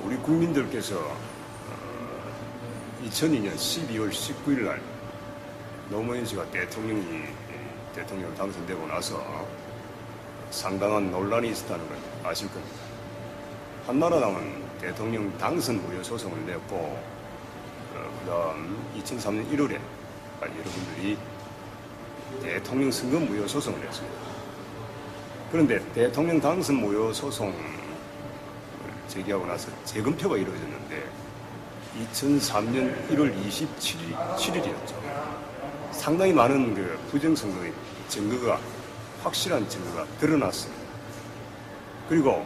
우리 국민들께서 2002년 12월 19일 날 노무현 씨가 대통령 당선되고 나서 상당한 논란이 있었다는 걸 아실 겁니다. 한나라당은 대통령 당선 무효 소송을 냈고, 그 다음 2003년 1월에 여러분들이 대통령 선거 무효 소송을 냈습니다. 그런데 대통령 당선 무효 소송을 제기하고 나서 재검표가 이루어졌는데 2003년 1월 27일이었죠. 상당히 많은 그 부정선거의 증거가, 확실한 증거가 드러났습니다. 그리고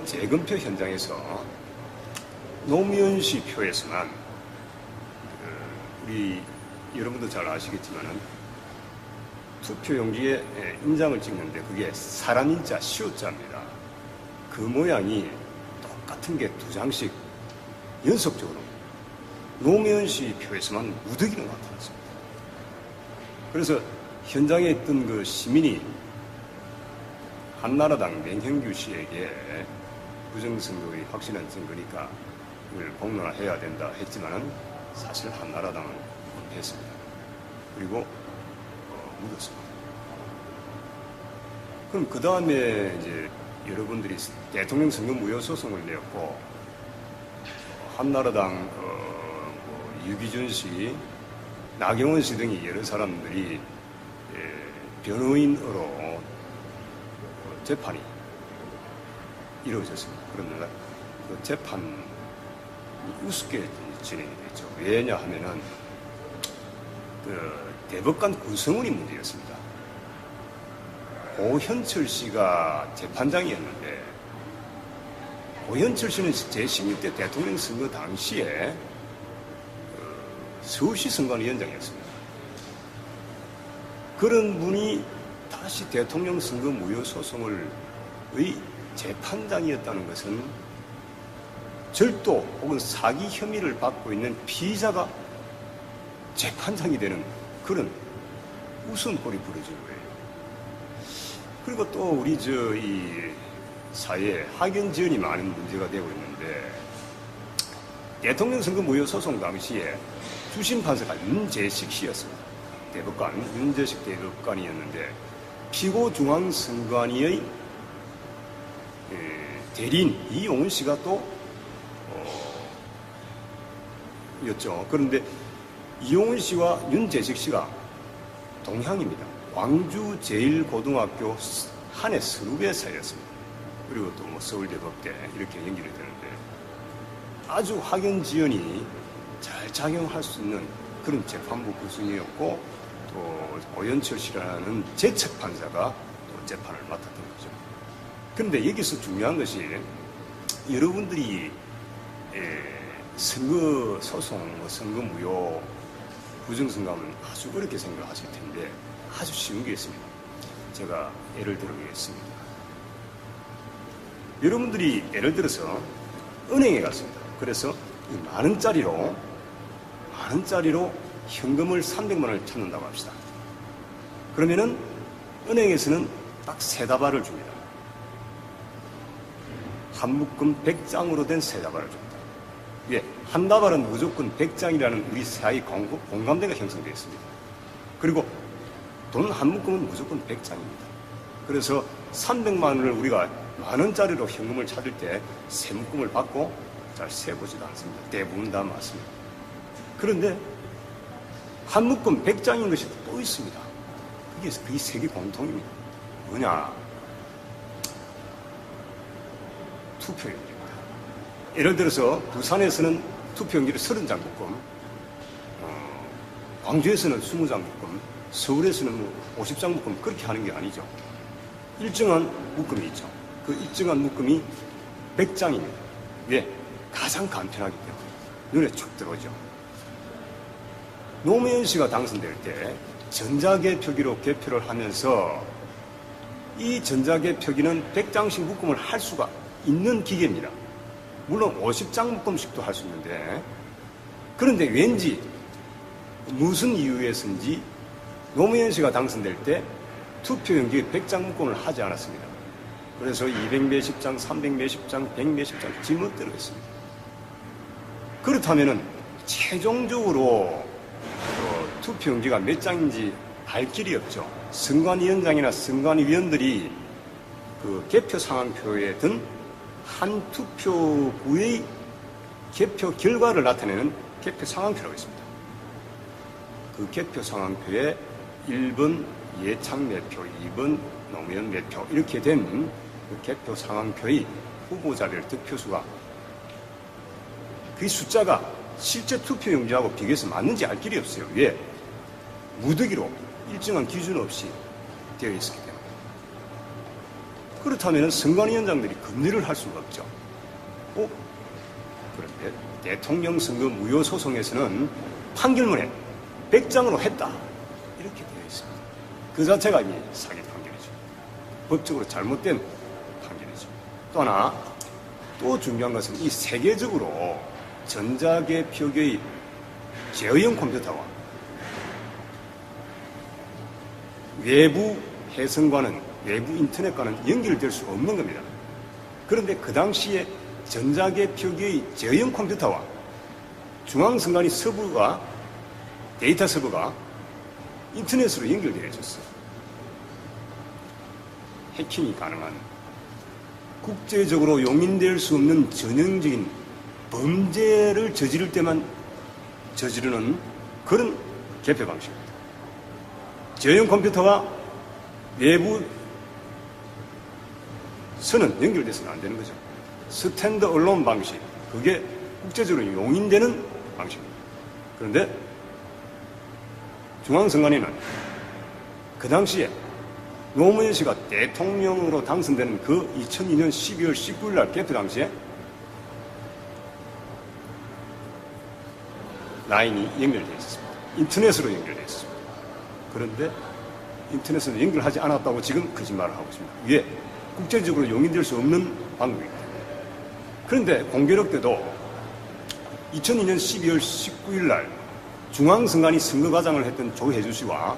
재검표 현장에서 노무현 씨 표에서만 우리 여러분도 잘 아시겠지만은 투표용지에 인장을 찍는데 그게 사람 인자 시옷자입니다. 그 모양이 똑같은 게 두 장씩 연속적으로 노무현 씨 표에서만 무더기로 나타났습니다. 그래서 현장에 있던 그 시민이 한나라당 맹형규 씨에게 부정선거의 확실한 증거니까 이걸 공론화해야 된다 했지만은 사실 한나라당은 했습니다. 그리고 묻었습니다. 그럼 그 다음에 이제 여러분들이 대통령 선거 무효 소송을 내었고, 한나라당 유기준 씨, 나경원 씨 등이 여러 사람들이 변호인으로 재판이 이루어졌습니다. 그런데 그 재판이 우습게 진행이 됐죠. 왜냐하면은 그 대법관 구성원이 문제였습니다. 고현철 씨가 재판장이었는데, 고현철 씨는 제16대 대통령 선거 당시에 서울시 선관위원장이었습니다. 그런 분이 다시 대통령 선거 무효 소송의 재판장이었다는 것은 절도 혹은 사기 혐의를 받고 있는 피의자가 재판장이 되는 그런 우스운 꼴이 벌어진 거예요. 그리고 또 우리 이 사회에 학연 지연이 많은 문제가 되고 있는데, 대통령 선거 무효 소송 당시에 주심 판사가 윤재식 씨였습니다. 대법관 윤재식 대법관이었는데, 피고중앙선관위의 대리인 이용훈 씨가 또 였죠. 그런데 이용훈 씨와 윤재식 씨가 동향입니다. 광주 제1고등학교 한해 선후배 사이였습니다. 그리고 또 서울대법대 이렇게 연결이 되는데, 아주 학연지연이 잘 작용할 수 있는 그런 재판부 구성이었고, 또 고현철 씨라는 재책판사가 또 재판을 맡았던 거죠. 그런데 여기서 중요한 것이, 여러분들이 선거 소송, 선거 무효, 부정선거하면 아주 어렵게 생각하실 텐데 아주 쉬운 게 있습니다. 제가 예를 들어보겠습니다. 여러분들이 예를 들어서 은행에 갔습니다. 그래서 만 원짜리로 현금을 300만 원을 찾는다고 합시다. 그러면은 은행에서는 딱 세 다발을 줍니다. 한 묶음 100장으로 된 세 다발을 줍니다. 예, 한 다발은 무조건 100장이라는 우리 사회 공감대가 형성되어 있습니다. 그리고 돈 한 묶음은 무조건 100장입니다. 그래서 300만 원을 우리가 만 원짜리로 현금을 찾을 때 세 묶음을 받고 잘 세보지도 않습니다. 대부분 다 맞습니다. 그런데 한 묶음 100장인 것이 또 있습니다. 그게 세계 공통입니다. 뭐냐? 투표용지입니다. 예를 들어서 부산에서는 투표용지를 30장 묶음, 광주에서는 20장 묶음, 서울에서는 50장 묶음, 그렇게 하는 게 아니죠. 일정한 묶음이 있죠. 그 일정한 묶음이 100장입니다. 왜? 가장 간편하기 때문에 눈에 쭉 들어오죠. 노무현 씨가 당선될 때 전자개표기로 개표를 하면서 이 전자개표기는 100장씩 묶음을 할 수가 있는 기계입니다. 물론 50장 묶음씩도 할 수 있는데, 그런데 왠지 무슨 이유에서인지 노무현 씨가 당선될 때 투표용지에 100장 묶음을 하지 않았습니다. 그래서 200 몇십 장, 300 몇십 장, 100 몇십 장 지멋대로 했습니다. 그렇다면은 최종적으로 투표용지가 몇 장인지 알 길이 없죠. 선관위원장이나 선관위원들이 그 개표 상황표에 든 한 투표구의 개표 결과를 나타내는 개표 상황표라고 있습니다. 그 개표 상황표에 1번 예창 몇 표, 2번 노무현 몇 표 이렇게 된 그 개표 상황표의 후보자별 득표수가 그 숫자가 실제 투표용지하고 비교해서 맞는지 알 길이 없어요. 왜? 무더기로 일정한 기준 없이 되어 있었기 때문에. 그렇다면 선관위원장들이 검열을 할 수가 없죠. 그런데 대통령 선거 무효 소송에서는 판결문에 100장으로 했다 이렇게 되어 있습니다. 그 자체가 이미 사기 판결이죠. 법적으로 잘못된 판결이죠. 또 하나 또 중요한 것은 이 세계적으로 전자개표기의 제어형 컴퓨터와 외부 해성과는 외부 인터넷과는 연결될 수 없는 겁니다. 그런데 그 당시에 전자개표기의 제어형 컴퓨터와 중앙선관위 서버가 데이터 서버가 인터넷으로 연결되어 있었어요. 해킹이 가능한 국제적으로 용인될 수 없는 전형적인 범죄를 저지를 때만 저지르는 그런 개표 방식입니다. 제어형 컴퓨터와 외부 선은 연결돼서는 안 되는 거죠. 스탠드 언론 방식, 그게 국제적으로 용인되는 방식입니다. 그런데 중앙선관위는 그 당시에 노무현 씨가 대통령으로 당선되는 그 2002년 12월 19일 날 개표 당시에 라인이 연결되어 있었습니다. 인터넷으로 연결되어 있었습니다. 그런데 인터넷으로 연결하지 않았다고 지금 거짓말을 하고 있습니다. 왜? 국제적으로 용인될 수 없는 방법입니다. 그런데 공교롭 때도 2002년 12월 19일 날 중앙선관위 선거과장을 했던 조혜주 씨와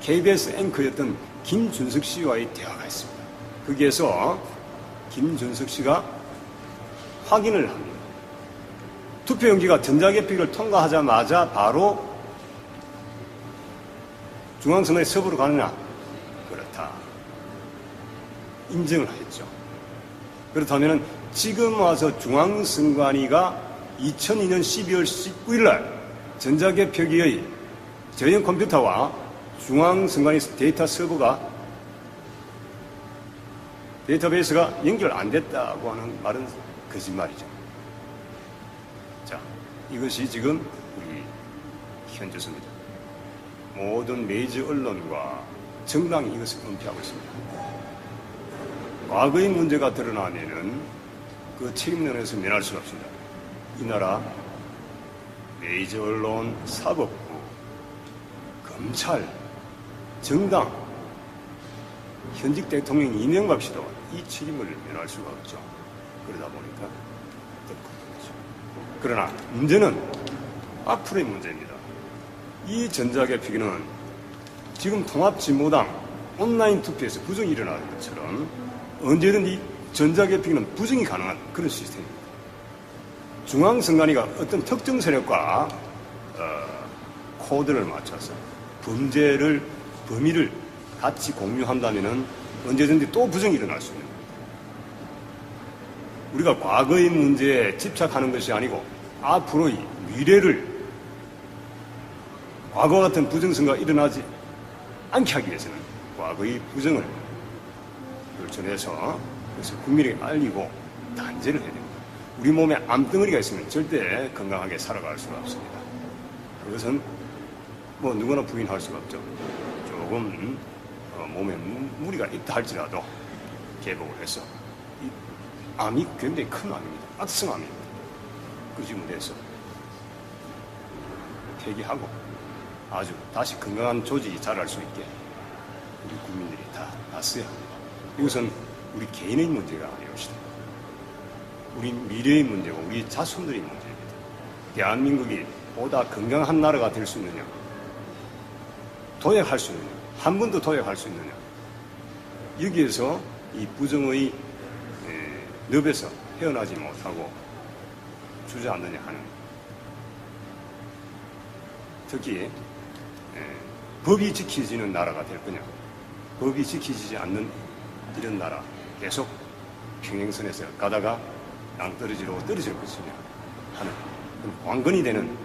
KBS 앵커였던 김준석 씨와의 대화가 있습니다. 거기에서 김준석 씨가 확인을 합니다. 투표용지가 전자개표기를 통과하자마자 바로 중앙선관위 서버로 가느냐? 그렇다. 인정을 했죠. 그렇다면 지금 와서 중앙선관위가 2002년 12월 19일 날 전자개표기의 저형 컴퓨터와 중앙선관위 데이터 서버가 데이터베이스가 연결 안 됐다고 하는 말은 거짓말이죠. 자, 이것이 지금 우리 현재입니다. 모든 메이저 언론과 정당이 이것을 은폐하고 있습니다. 과거의 문제가 드러나면은 그 책임론에서 면할 수가 없습니다. 이 나라 메이저 언론, 사법부, 검찰, 정당, 현직 대통령 이명박 씨도 이 책임을 면할 수가 없죠. 그러다 보니까 덮고 있죠. 그러나 문제는 앞으로의 문제입니다. 이 전자개표기는 지금 통합진보당 온라인 투표에서 부정이 일어나는 것처럼 언제든지 전자개표기는 부정이 가능한 그런 시스템입니다. 중앙선관위가 어떤 특정 세력과 코드를 맞춰서 범위를 같이 공유한다면 언제든지 또 부정이 일어날 수 있는 겁니다. 우리가 과거의 문제에 집착하는 것이 아니고 앞으로의 미래를 과거 같은 부정선거가 일어나지 않게 하기 위해서는 과거의 부정을 결정해서 그래서 국민에게 알리고 단죄를 해야 됩니다. 우리 몸에 암덩어리가 있으면 절대 건강하게 살아갈 수가 없습니다. 그것은 뭐 누구나 부인할 수가 없죠. 조금 몸에 무리가 있다 할지라도 개복을 해서 이 암이 굉장히 큰 암입니다. 악성암입니다. 그 지문에서 폐기하고 아주 다시 건강한 조직이 자랄 수 있게 우리 국민들이 다 나서야 합니다. 이것은 우리 개인의 문제가 아니옵시다. 우리 미래의 문제고 우리 자손들의 문제입니다. 대한민국이 보다 건강한 나라가 될 수 있느냐, 도약할 수 있느냐, 한 번 더 도약할 수 있느냐, 여기에서 이 부정의 늪에서 헤어나지 못하고 주저앉느냐 하는, 특히 법이 지켜지는 나라가 될 거냐, 법이 지켜지지 않는 이런 나라 계속 평행선에서 가다가 낭떠러지로 떨어질 것이냐 하는 관건이 되는